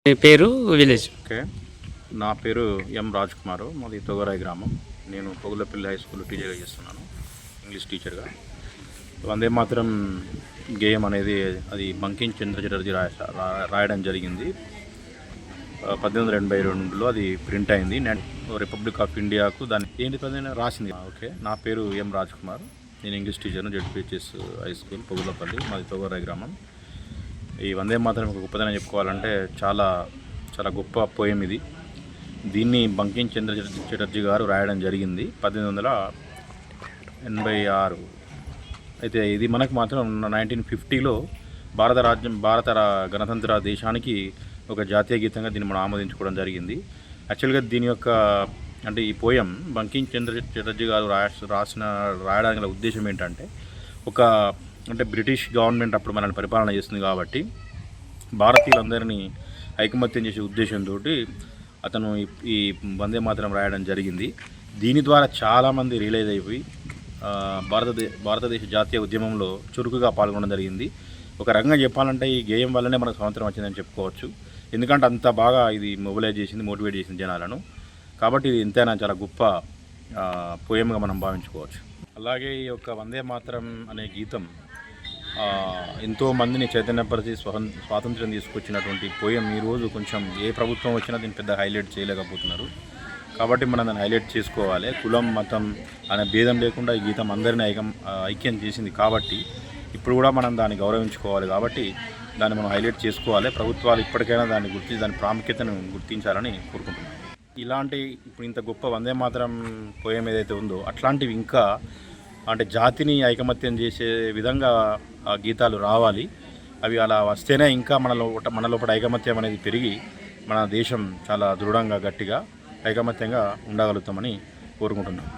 మీ పేరు, village? Okay, నా పేరు ఎం రాజ్ కుమార్. మాది తొగరాయి గ్రామం. నేను పొగులపల్లి హై స్కూల్ టీచర్గా చేస్తున్నాను, ఇంగ్లీష్ టీచర్గా. వందే మాత్రం గేయం అనేది అది బంకిం చంద్ర చటర్జీ రాయడం జరిగింది. 1882లో అది ప్రింట్ అయింది. రిపబ్లిక్ ఆఫ్ ఇండియాకు దాన్ని ఏంటి పదైనా రాసింది. ఓకే, నా పేరు ఎం రాజ్ కుమార్. నేను ఇంగ్లీష్ టీచర్ను, జెడ్పీహెచ్ఎస్ హై స్కూల్ పొగులపల్లి, మాది తొగరాయి గ్రామం. ఈ వందే మాత్రం ఒక గొప్పదనం చెప్పుకోవాలంటే చాలా చాలా గొప్ప పోయం ఇది. దీన్ని బంకిం చంద్ర చటర్జీ గారు రాయడం జరిగింది 1886. అయితే ఇది మనకు మాత్రం 1950లో భారత గణతంత్ర దేశానికి ఒక జాతీయ గీతంగా దీన్ని మనం ఆమోదించుకోవడం జరిగింది. యాక్చువల్గా దీని యొక్క అంటే ఈ పోయం బంకిం చంద్ర చటర్జీ గారు రాయడానికి గల ఉద్దేశం ఏంటంటే, అంటే బ్రిటిష్ గవర్నమెంట్ అప్పుడు మనల్ని పరిపాలన చేస్తుంది కాబట్టి భారతీయులందరినీ ఐకమత్యం చేసే ఉద్దేశంతో అతను ఈ వందే మాతరం రాయడం జరిగింది. దీని ద్వారా చాలామంది రియలైజ్ అయిపోయి భారతదేశ జాతీయ ఉద్యమంలో చురుకుగా పాల్గొనడం జరిగింది. ఒక రకంగా చెప్పాలంటే ఈ గేయం వల్లనే మనకు స్వాతంత్రం వచ్చిందని చెప్పుకోవచ్చు. ఎందుకంటే అంత బాగా ఇది మొబిలైజ్ చేసింది, మోటివేట్ చేసింది జనాలను. కాబట్టి ఇది ఎంతైనా చాలా గొప్ప పోయంగా మనం భావించుకోవచ్చు. అలాగే ఈ యొక్క వందే మాతరం అనే గీతం ఎంతోమందిని చైతన్యపరిచి స్వాతంత్ర్యం తీసుకొచ్చినటువంటి పోయం ఈరోజు కొంచెం ఏ ప్రభుత్వం వచ్చినా దీన్ని పెద్ద హైలైట్ చేయలేకపోతున్నారు. కాబట్టి మనం దాన్ని హైలైట్ చేసుకోవాలి. కులం, మతం అనే భేదం లేకుండా ఈ గీతం అందరినీ ఐక్యం చేసింది కాబట్టి ఇప్పుడు కూడా మనం దాన్ని గౌరవించుకోవాలి. కాబట్టి దాన్ని మనం హైలైట్ చేసుకోవాలి. ప్రభుత్వాలు ఇప్పటికైనా దాన్ని గుర్తించి దాని ప్రాముఖ్యతను గుర్తించాలని కోరుకుంటున్నాను. ఇలాంటి ఇప్పుడు ఇంత గొప్ప వందే మాతరం పోయం ఏదైతే ఉందో అట్లాంటివి ఇంకా అంటే జాతిని ఐకమత్యం చేసే విధంగా ఆ గీతాలు రావాలి. అవి అలా వస్తేనే ఇంకా మన లోపల ఐకమత్యం అనేది పెరిగి మన దేశం చాలా దృఢంగా, గట్టిగా, ఐకమత్యంగా ఉండగలుగుతామని కోరుకుంటున్నాం.